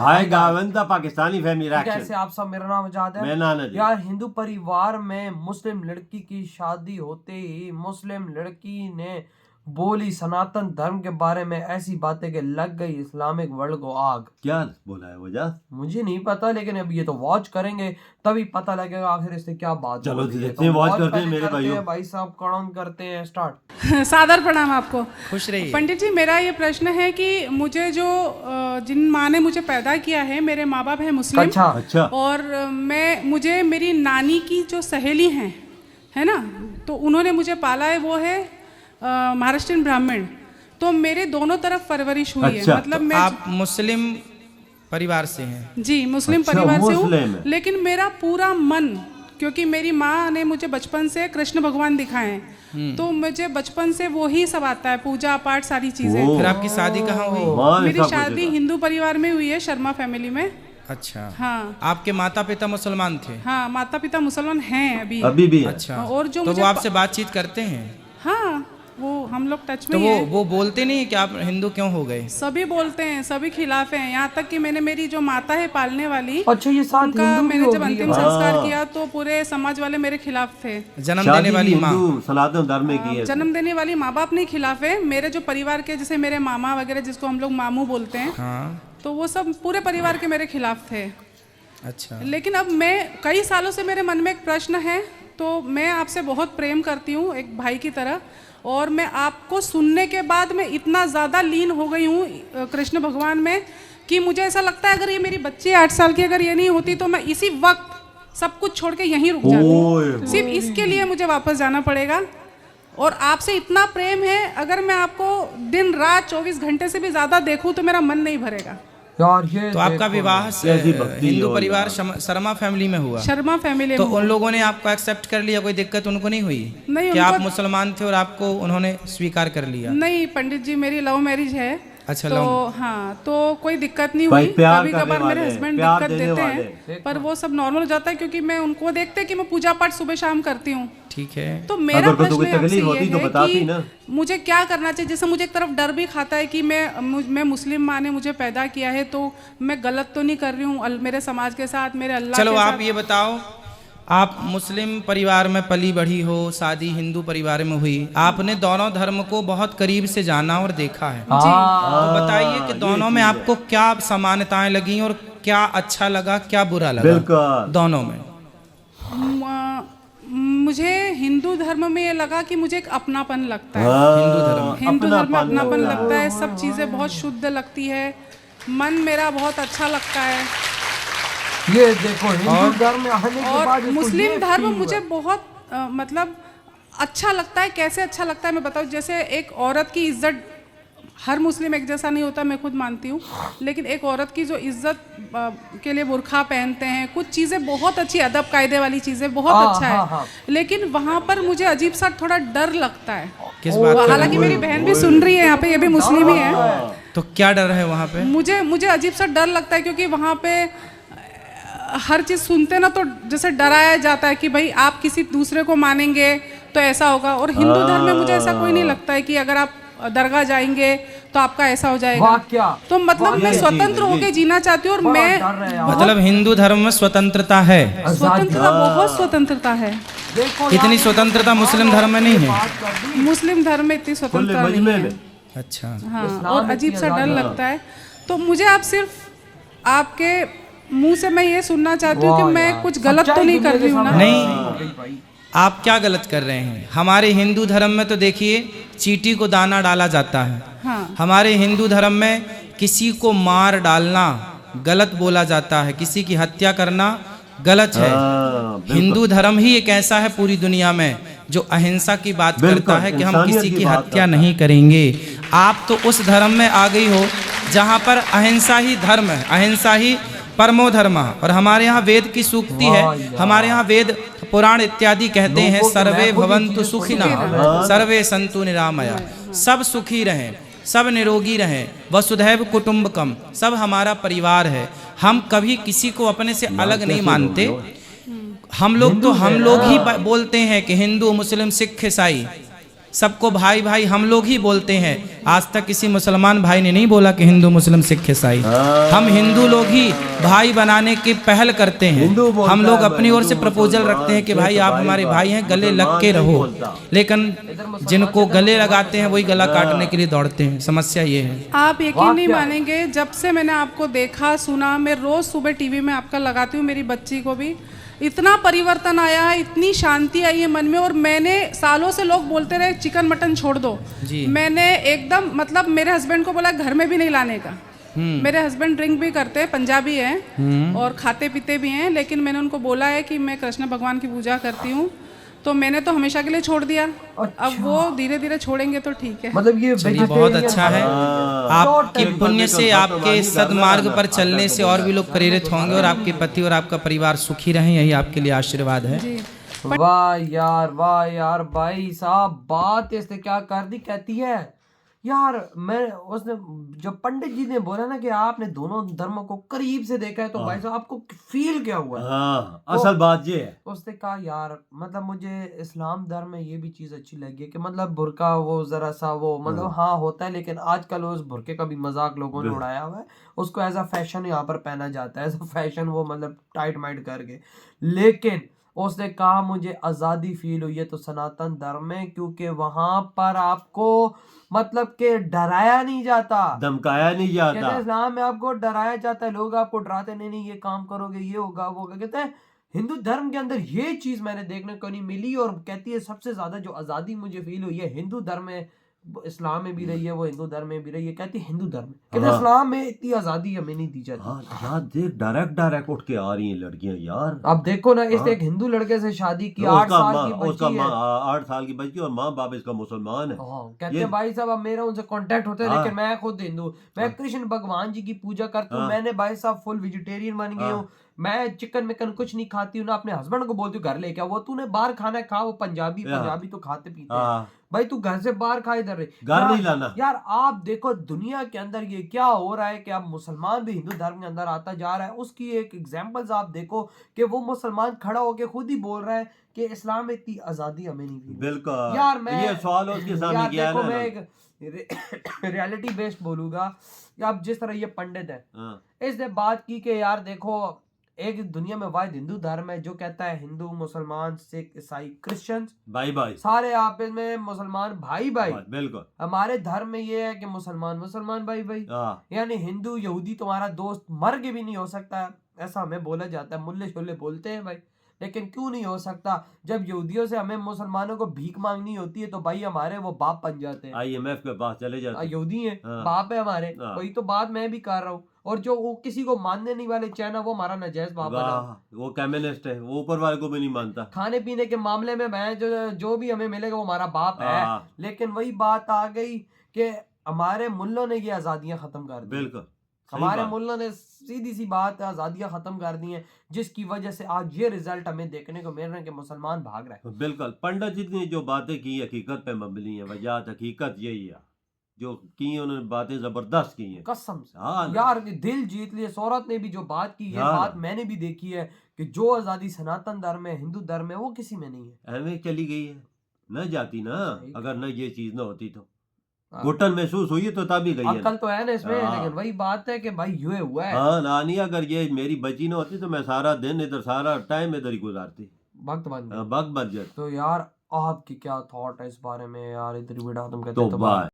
हाय गावंदा Pakistani family reaction. कैसे आप सब, मेरा नाम आजाद है। मैं नाना जी। यार, हिंदू परिवार में मुस्लिम लड़की की शादी होते ही मुस्लिम लड़की ने बोली सनातन धर्म के बारे में ऐसी बातें कि लग गई इस्लामिक वर्ल्ड को आग। क्या बोला है वजह? मुझे नहीं पता, लेकिन अब ये तो वॉच करेंगे तभी पता लगेगा आखिर इससे क्या बात चलो हो रही है। देखते हैं, वॉच करते हैं पहले मेरे भाइयों। भाई साहब कौन करते हैं स्टार्ट। सादर प्रणाम आपको। खुश रहिए। पंडित जी, मेरा ये प्रश्न है कि मुझे जो जिन माँ ने मुझे पैदा किया है, मेरे माँ बाप हैं मुस्लिम। अच्छा। और मुझे मेरी नानी की जो सहेली हैं, है ना, तो उन्होंने मुझे पाला है, वो है महाराष्ट्रियन ब्राह्मण। तो मेरे दोनों तरफ परवरिश हुई अच्छा, है। मतलब तो मैं आप मुस्लिम परिवार से हैं? जी, मुस्लिम अच्छा, परिवार से मुस्लिम हूँ। है। लेकिन मेरा पूरा मन, क्योंकि मेरी माँ ने मुझे बचपन से कृष्ण भगवान दिखाए हैं, तो मुझे बचपन से वो ही सब आता है, पूजा पाठ सारी चीजें। ओ। फिर आपकी शादी कहाँ हुई? मेरी शादी हिंदू परिवार में हुई है, शर्मा फैमिली में। अच्छा। हाँ। आपके माता पिता मुसलमान थे? हाँ, माता पिता मुसलमान हैं अभी भी है। अच्छा। और जो तो मुझे वो आपसे बातचीत करते हैं? हाँ, वो हम लोग टच तो में हैं। वो बोलते नहीं कि आप हिंदू क्यों हो गए? सभी बोलते हैं, सभी खिलाफ हैं। यहाँ तक कि मैंने मेरी जो माता है पालने वाली, अच्छा, ये साथ उनका हिंदू भी मैंने हो जब गई अंतिम है। संस्कार किया तो पूरे समाज वाले मेरे खिलाफ थे। जन्म देने वाली माँ? हिंदू सनातन धर्म में की है। जन्म देने वाली माँ बाप नहीं खिलाफ है। मेरे जो परिवार के, जैसे मेरे मामा वगैरह, जिसको हम लोग मामू बोलते हैं, हाँ। तो वो सब पूरे परिवार के मेरे खिलाफ थे। अच्छा। लेकिन अब मैं, कई सालों से मेरे मन में एक प्रश्न है, तो मैं आपसे बहुत प्रेम करती हूँ एक भाई की तरह, और मैं आपको सुनने के बाद मैं इतना ज़्यादा लीन हो गई हूँ कृष्ण भगवान में कि मुझे ऐसा लगता है अगर ये मेरी बच्ची 8 साल की अगर ये नहीं होती तो मैं इसी वक्त सब कुछ छोड़ के यहीं रुक जाती। सिर्फ इसके लिए मुझे वापस जाना पड़ेगा। और आपसे इतना प्रेम है, अगर मैं आपको दिन रात 24 घंटे से भी ज़्यादा देखूँ तो मेरा मन नहीं भरेगा। यार, ये तो आपका विवाह कैसी भक्ति हिंदू हो परिवार यार। शर्मा फैमिली में हुआ? शर्मा फैमिली तो में। उन लोगों ने आपको एक्सेप्ट कर लिया? कोई दिक्कत उनको नहीं हुई नहीं, कि आप उनको- मुसलमान थे और आपको उन्होंने स्वीकार कर लिया? नहीं पंडित जी, मेरी लव मैरिज है। अच्छा, तो लव। हाँ, तो कोई दिक्कत नहीं भाई, हुई। प्यार कभी करने कभार मेरे वाले, हस्बैंड प्यार दिक्कत देने देते वाले। हैं, पर वो सब नॉर्मल हो जाता है, क्योंकि मैं उनको देखते कि मैं पूजा पाठ सुबह शाम करती हूँ। ठीक है। तो मेरा अगर कोई प्रश्न आपसे तकलीफ ये होती तो है बताती कि ना। मुझे क्या करना चाहिए। जैसे मुझे एक तरफ डर भी खाता है कि मैं मुस्लिम माँ ने मुझे पैदा किया है, तो मैं गलत तो नहीं कर रही हूँ मेरे समाज के साथ, मेरे अल्लाह चलो के आप साथ। ये बताओ, आप मुस्लिम परिवार में पली बढ़ी हो, शादी हिंदू परिवार में हुई, आपने दोनों धर्म को बहुत करीब से जाना और देखा है। तो बताइए कि दोनों में आपको क्या समानताएं लगी और क्या अच्छा लगा, क्या बुरा लगा बिल्कुल। दोनों में? मुझे हिंदू धर्म में ये लगा कि मुझे एक अपनापन लगता है। हिंदू धर्म में अपनापन लगता है, सब चीज़ें बहुत शुद्ध लगती है, मन मेरा बहुत अच्छा लगता है। ये देखो, हिंदू धर्म में आने के बाद और इसको मुस्लिम ये धर्म feel मुझे हुआ। बहुत मतलब अच्छा लगता है। कैसे अच्छा लगता है मैं बताऊँ। जैसे एक औरत की इज्जत, हर मुस्लिम एक जैसा नहीं होता, मैं खुद मानती हूँ, लेकिन एक औरत की जो इज्जत के लिए बुर्खा पहनते हैं, कुछ चीज़ें बहुत अच्छी, अदब कायदे वाली चीज़ें बहुत अच्छा है। लेकिन वहाँ पर मुझे अजीब सा थोड़ा डर लगता है। किस बात का? हालांकि मेरी बहन भी सुन रही है यहाँ पे, ये भी मुस्लिम ही है। तो क्या डर है वहाँ पे? मुझे अजीब सा डर लगता है, क्योंकि वहाँ पे हर चीज़ सुनते ना तो जैसे डराया जाता है कि भाई आप किसी दूसरे को मानेंगे तो ऐसा होगा। और हिंदू धर्म में मुझे ऐसा कोई नहीं लगता है कि अगर आप दरगाह जाएंगे तो आपका ऐसा हो जाएगा। तो मतलब मैं स्वतंत्र होकर जीना चाहती हूँ। और मैं मतलब हिंदू धर्म में स्वतंत्रता है? स्वतंत्रता, बहुत स्वतंत्रता है। इतनी स्वतंत्रता मुस्लिम धर्म में नहीं है। मुस्लिम धर्म में इतनी स्वतंत्रता नहीं है। अच्छा। हाँ, और अजीब सा डर लगता है। तो मुझे आप सिर्फ आपके मुंह से मैं ये सुनना चाहती हूँ कि मैं कुछ गलत तो नहीं कर रही हूँ ना? नहीं, आप क्या गलत कर रहे हैं? हमारे हिंदू धर्म में तो देखिए चींटी को दाना डाला जाता है। हाँ। हमारे हिंदू धर्म में किसी को मार डालना गलत बोला जाता है, किसी की हत्या करना गलत है। हिंदू धर्म ही एक ऐसा है पूरी दुनिया में जो अहिंसा की बात करता है कि हम किसी की हत्या नहीं करेंगे। आप तो उस धर्म में आ गई हो जहाँ पर अहिंसा ही धर्म है, अहिंसा ही परमो धर्म। और हमारे यहाँ वेद की सूक्ति है, हमारे यहाँ वेद पुराण इत्यादि कहते हैं सर्वे भवन्तु सुखिनः सर्वे सन्तु निरामया। सब सुखी रहें, सब निरोगी रहें, वसुधैव कुटुम्बकम, सब हमारा परिवार है। हम कभी किसी को अपने से अलग नहीं मानते। हम लोग ही बोलते हैं कि हिंदू मुस्लिम सिख ईसाई, सबको भाई भाई हम लोग ही बोलते हैं। आज तक किसी मुसलमान भाई ने नहीं बोला कि हिंदू मुस्लिम सिख ईसाई। हम हिंदू लोग ही भाई बनाने की पहल करते हैं। हम लोग अपनी ओर से प्रपोजल रखते हैं कि भाई आप हमारे भाई हैं, गले लग के रहो। लेकिन जिनको गले लगाते हैं वही गला काटने के लिए दौड़ते हैं। समस्या ये है। आप यकीन नहीं मानेंगे, जब से मैंने आपको देखा सुना, मैं रोज सुबह टीवी में आपका लगाती हूँ, मेरी बच्ची को भी, इतना परिवर्तन आया है, इतनी शांति आई है मन में। और मैंने सालों से लोग बोलते रहे चिकन मटन छोड़ दो जी। मैंने एकदम मतलब मेरे हस्बैंड को बोला घर में भी नहीं लाने का। मेरे हस्बैंड ड्रिंक भी करते हैं, पंजाबी हैं और खाते पीते भी हैं, लेकिन मैंने उनको बोला है कि मैं कृष्ण भगवान की पूजा करती हूँ, तो मैंने तो हमेशा के लिए छोड़ दिया। अब वो धीरे धीरे छोड़ेंगे तो ठीक है। मतलब ये बहुत अच्छा है। आपके पुण्य से, आपके सदमार्ग पर चलने से और भी लोग प्रेरित होंगे और आपके पति और आपका परिवार सुखी रहें, यही आपके लिए आशीर्वाद है। वाह यार भाई साहब, बात इसने क्या कर दी। कहती है यार, मैं उसने जब पंडित जी ने बोला ना कि आपने दोनों धर्मों को करीब से देखा है, तो भाई साहब आपको फील क्या हुआ? हाँ, असल बात ये है। उसने कहा यार मतलब मुझे इस्लाम धर्म में ये भी चीज अच्छी लगी है कि मतलब बुर्का वो जरा सा वो मतलब हाँ होता है, लेकिन आजकल उस बुर्के का भी मजाक लोगों ने उड़ाया हुआ है। उसको एज अ फैशन यहाँ पर पहना जाता है, एज अ फैशन, वो मतलब टाइट माइट करके। लेकिन उसने कहा मुझे आज़ादी फील हुई है तो सनातन धर्म में, क्योंकि वहां पर आपको मतलब के डराया नहीं जाता, धमकाया नहीं कहते जाता। हैं इस्लाम में आपको डराया जाता है, लोग आपको डराते नहीं ये काम करोगे ये होगा वो होगा। कहते हैं हिंदू धर्म के अंदर ये चीज मैंने देखने को नहीं मिली। और कहती है सबसे ज्यादा जो आजादी मुझे फील हुई है हिंदू धर्म में, इस्लाम में भी रही है, वो हिंदू धर्म में भी रही है। कहती है हिंदू धर्म में, कहते हैं इस्लाम में इतनी आजादी हमें नहीं दी जाती। हाँ यार, देख डायरेक्ट उठ के आ रही हैं लड़कियां यार। अब देखो ना, इसने एक हिंदू लड़के से शादी की, 8 साल की बच्ची है। 8 साल की बच्ची और माँ बाप इसका मुसलमान है। कहते हैं भाई साहब अब मेरा उनसे कांटेक्ट होता है, लेकिन मैं खुद हिंदू, मैं कृष्ण भगवान जी की पूजा करता हूँ। मैंने भाई साहब फुल वेजिटेरियन बन गई हूँ, मैं चिकन मिकन कुछ नहीं खाती हूँ ना। अपने हस्बैंड को बोलती हूँ घर लेके आओ, वो तूने बाहर खाना खा, वो पंजाबी तो खाते पीते हैं भाई, तू घर से बाहर खा, इधर घर नहीं लाना। यार आप देखो दुनिया के अंदर ये क्या हो रहा है कि अब मुसलमान भी हिंदू धर्म के अंदर आता जा रहा है। उसकी एक एग्जांपल्स आप देखो कि वो मुसलमान खड़ा होके खुद ही बोल रहा है कि इस्लाम में इतनी आजादी हमें नहीं दी। बिल्कुल यार मैं ये सवाल उसके सामने किया है ना। मैं एक रियलिटी बेस्ड बोलूंगा। अब जिस तरह ये पंडित है, इसने बात की कि यार देखो एक दुनिया में वाहिद हिंदू धर्म है जो कहता है हिंदू मुसलमान सिख ईसाई क्रिश्चियन भाई भाई सारे आपस में मुसलमान भाई भाई। बिल्कुल हमारे धर्म में ये है कि मुसलमान भाई भाई, यानी हिंदू यहूदी तुम्हारा दोस्त मर के भी नहीं हो सकता, ऐसा हमें बोला जाता है। मुल्ले शुल्ले बोलते हैं भाई, लेकिन क्यों नहीं हो सकता? जब यहूदियों से हमें मुसलमानों को भीख मांगनी होती है तो भाई हमारे वो बाप बन जाते हैं, IMF के पास चले जाते हैं। यहूदी है, बाप है हमारे। वही तो बात मैं भी कर रहा हूँ। और जो वो किसी को मानने नहीं वाले चाइना, वो हमारा नाजायज बाप है, वो कम्युनिस्ट है, वो ऊपर वाले को भी नहीं मानता। खाने पीने के मामले में मैं जो भी हमें मिलेगा वो हमारा बाप है। लेकिन वही बात आ गई कि हमारे मुल्लों ने ये आजादियां खत्म कर दी। बिल्कुल हमारे मुल्लों ने सीधी सी बात है आजादियां खत्म कर दी हैं, जिसकी वजह से आज ये रिजल्ट हमें देखने को मिल रहा है कि मुसलमान भाग रहे हैं। बिल्कुल पंडित जी ने जो बातें की हकीकत पे मबनी है, वजह हकीकत यही है जो की उन्होंने बातें जबरदस्त की हैं कसम से। यार दिल जीत लिए। औरत ने भी जो बात की है, बात मैंने भी देखी है कि जो आजादी सनातन धर्म में हिंदू धर्म में वो किसी में नहीं है। हमें चली गई है, न जाती ना, अगर न ये चीज न होती तो घुटन महसूस हुई तो तभी गई है। अक्ल तो है ना इसमें, लेकिन वही बात है कि भाई ये हुआ है। हाँ नानी, अगर ये मेरी बच्ची न होती तो मैं सारा दिन इधर, सारा टाइम इधर ही गुजारती, वक्त बन जाती। तो यार आपकी क्या थॉट है इस बारे में यार? इधर वीडियो तुम कहते तो